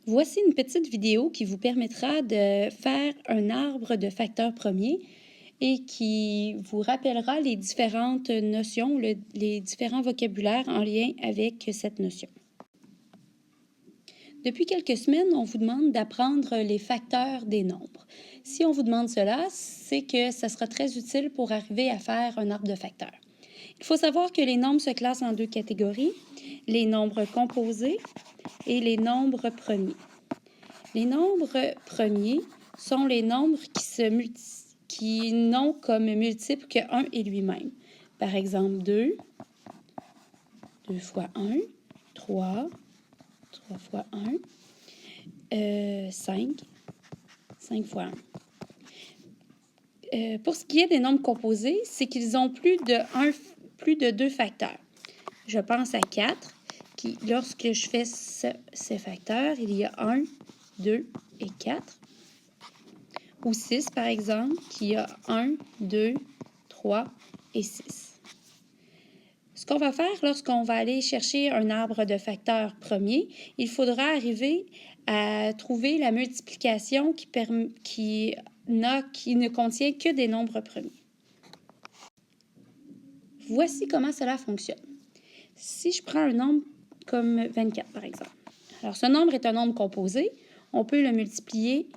Voici une petite vidéo qui vous permettra de faire un arbre de facteurs premiers et qui vous rappellera les différentes notions, les différents vocabulaires en lien avec cette notion. Depuis quelques semaines, on vous demande d'apprendre les facteurs des nombres. Si on vous demande cela, c'est que ça sera très utile pour arriver à faire un arbre de facteurs. Il faut savoir que les nombres se classent en deux catégories, les nombres composés et les nombres premiers. Les nombres premiers sont les nombres qui n'ont comme multiple que 1 et lui-même. Par exemple, 2, 2 fois 1, 3, 3 fois 1, 5, 5 fois 1. Pour ce qui est des nombres composés, c'est qu'ils ont plus de 2 facteurs. Je pense à 4, qui, lorsque je fais ces facteurs, il y a 1, 2 et 4. Ou 6, par exemple, qui a 1, 2, 3 et 6. Ce qu'on va faire lorsqu'on va aller chercher un arbre de facteurs premiers, il faudra arriver à trouver la multiplication qui ne contient que des nombres premiers. Voici comment cela fonctionne. Si je prends un nombre comme 24, par exemple. Alors, ce nombre est un nombre composé. On peut le multiplier.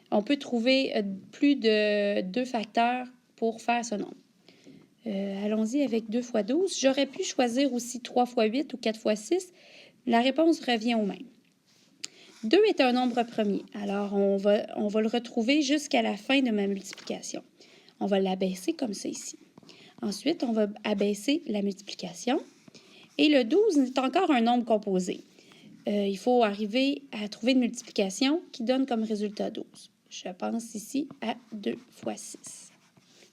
On peut trouver plus de 2 facteurs pour faire ce nombre. Allons-y avec 2 fois 12. J'aurais pu choisir aussi 3 fois 8 ou 4 fois 6. La réponse revient au même. 2 est un nombre premier. Alors, on va le retrouver jusqu'à la fin de ma multiplication. On va l'abaisser comme ça ici. Ensuite, on va abaisser la multiplication. Et le 12 est encore un nombre composé. Il faut arriver à trouver une multiplication qui donne comme résultat 12. Je pense ici à 2 fois 6.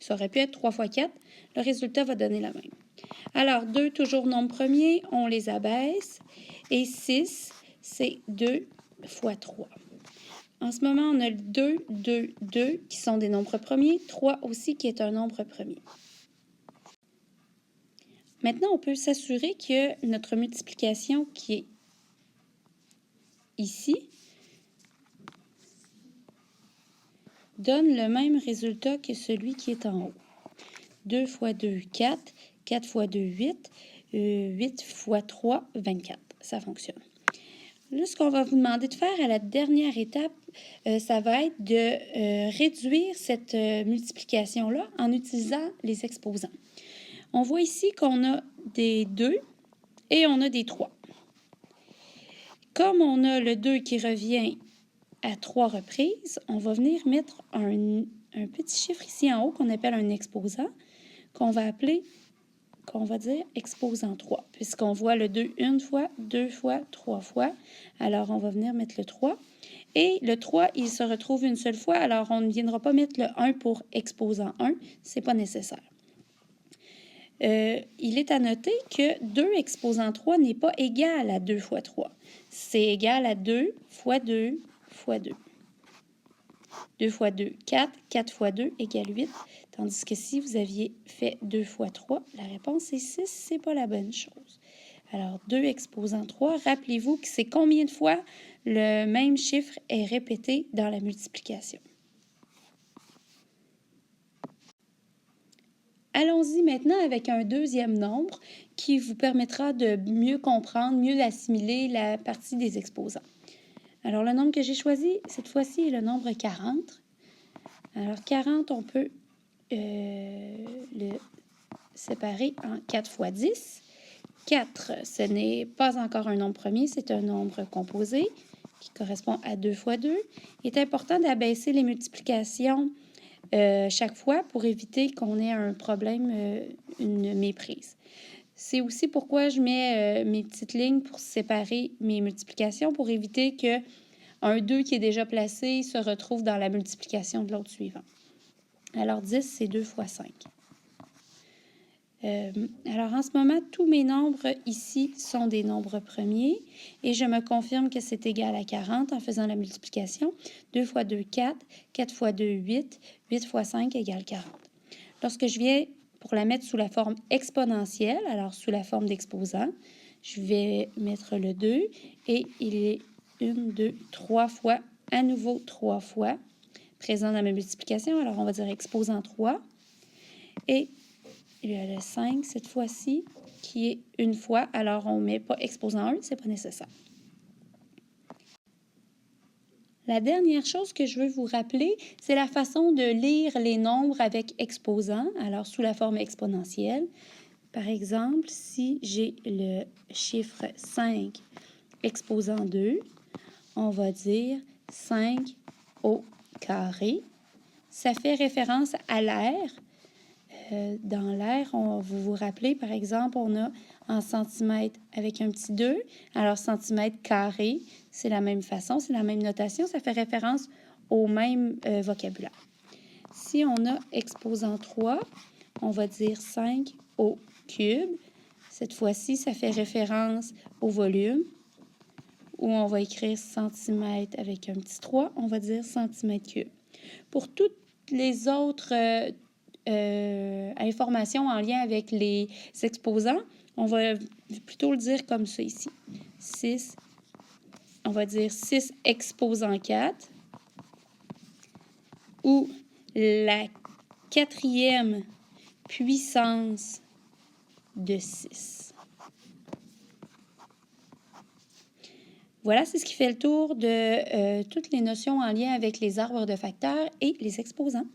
Ça aurait pu être 3 fois 4. Le résultat va donner la même. Alors, 2, toujours nombre premier, on les abaisse. Et 6, c'est 2 fois 3. En ce moment, on a 2, 2, 2 qui sont des nombres premiers. 3 aussi qui est un nombre premier. Maintenant, on peut s'assurer que notre multiplication qui est ici donne le même résultat que celui qui est en haut. 2 fois 2, 4. 4 fois 2, 8. 8 fois 3, 24. Ça fonctionne. Là, ce qu'on va vous demander de faire à la dernière étape, ça va être de réduire cette multiplication-là en utilisant les exposants. On voit ici qu'on a des 2 et on a des 3. Comme on a le 2 qui revient à 3 reprises, on va venir mettre un petit chiffre ici en haut qu'on appelle un exposant, qu'on va dire exposant 3, puisqu'on voit le 2 une fois, 2 fois, 3 fois. Alors, on va venir mettre le 3. Et le 3, il se retrouve une seule fois, alors on ne viendra pas mettre le 1 pour exposant 1, ce n'est pas nécessaire. Il est à noter que 2 exposant 3 n'est pas égal à 2 fois 3. C'est égal à 2 fois 2 fois 2. 2 fois 2, 4. 4 fois 2 égale 8. Tandis que si vous aviez fait 2 fois 3, la réponse est 6. Ce n'est pas la bonne chose. Alors, 2 exposant 3, rappelez-vous que c'est combien de fois le même chiffre est répété dans la multiplication. Allons-y maintenant avec un deuxième nombre qui vous permettra de mieux comprendre, mieux assimiler la partie des exposants. Alors, le nombre que j'ai choisi, cette fois-ci, est le nombre 40. Alors, 40, on peut le séparer en 4 fois 10. 4, ce n'est pas encore un nombre premier, c'est un nombre composé qui correspond à 2 fois 2. Il est important d'abaisser les multiplications chaque fois pour éviter qu'on ait un problème, une méprise. C'est aussi pourquoi je mets mes petites lignes pour séparer mes multiplications pour éviter qu'un 2 qui est déjà placé se retrouve dans la multiplication de l'autre suivant. Alors 10, c'est 2 fois 5. Alors, en ce moment, tous mes nombres ici sont des nombres premiers et je me confirme que c'est égal à 40 en faisant la multiplication. 2 fois 2, 4. 4 fois 2, 8. 8 fois 5 égale 40. Lorsque je viens pour la mettre sous la forme exponentielle, alors sous la forme d'exposant, je vais mettre le 2 et il est 1, 2, 3 fois, à nouveau 3 fois, présent dans ma multiplication. Alors, on va dire exposant 3. Et il y a le 5 cette fois-ci, qui est une fois. Alors, on ne met pas exposant 1, ce n'est pas nécessaire. La dernière chose que je veux vous rappeler, c'est la façon de lire les nombres avec exposant, alors sous la forme exponentielle. Par exemple, si j'ai le chiffre 5 exposant 2, on va dire 5 au carré. Ça fait référence à l'air. Dans l'air, vous vous rappelez, par exemple, on a en centimètres avec un petit 2. Alors, centimètre carré, c'est la même façon, c'est la même notation. Ça fait référence au même vocabulaire. Si on a exposant 3, on va dire 5 au cube. Cette fois-ci, ça fait référence au volume. Où on va écrire centimètre avec un petit 3, on va dire centimètre cube. Pour toutes les autres informations en lien avec les exposants, on va plutôt le dire comme ça ici. 6, on va dire 6 exposant 4, ou la 4e puissance de 6. Voilà, c'est ce qui fait le tour de toutes les notions en lien avec les arbres de facteurs et les exposants.